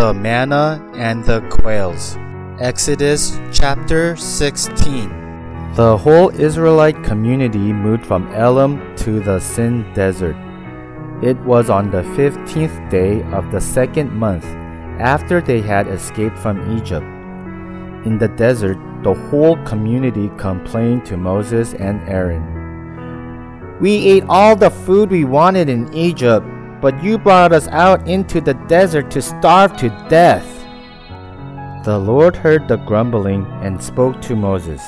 The manna and the quails. Exodus chapter 16. The whole Israelite community moved from Elim to the Sin desert. It was on the 15th day of the second month after they had escaped from Egypt. In the desert, the whole community complained to Moses and Aaron. "We ate all the food we wanted in Egypt, but you brought us out into the desert to starve to death." The Lord heard the grumbling and spoke to Moses.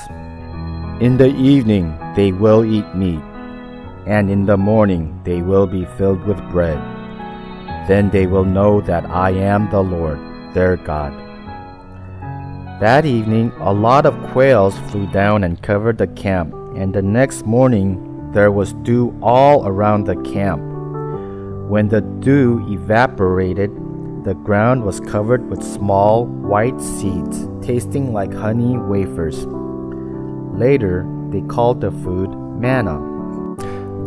"In the evening they will eat meat, and in the morning they will be filled with bread. Then they will know that I am the Lord, their God." That evening, a lot of quails flew down and covered the camp, and the next morning there was dew all around the camp. When the dew evaporated, the ground was covered with small white seeds, tasting like honey wafers. Later, they called the food manna.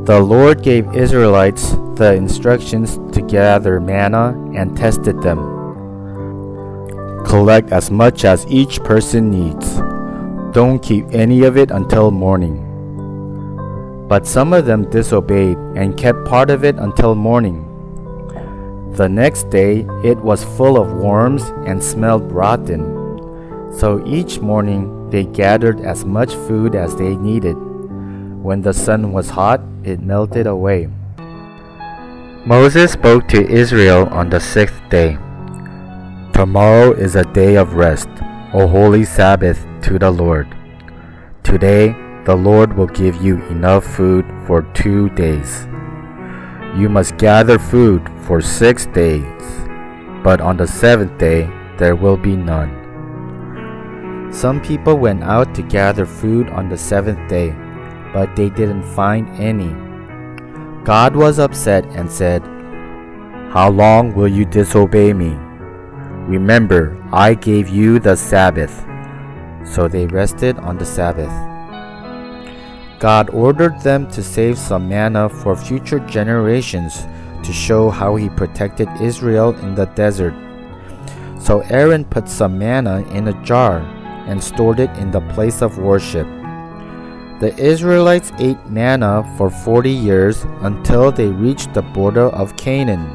The Lord gave Israelites the instructions to gather manna and tested them. "Collect as much as each person needs. Don't keep any of it until morning." But some of them disobeyed and kept part of it until morning. The next day it was full of worms and smelled rotten. So each morning they gathered as much food as they needed. When the sun was hot, it melted away. Moses spoke to Israel on the 6th day. "Tomorrow is a day of rest, a holy Sabbath to the Lord. Today the Lord will give you enough food for 2 days. You must gather food for 6 days, but on the 7th day there will be none." Some people went out to gather food on the 7th day, but they didn't find any. God was upset and said, "How long will you disobey me? Remember, I gave you the Sabbath." So they rested on the Sabbath. God ordered them to save some manna for future generations to show how he protected Israel in the desert. So Aaron put some manna in a jar and stored it in the place of worship. The Israelites ate manna for 40 years until they reached the border of Canaan.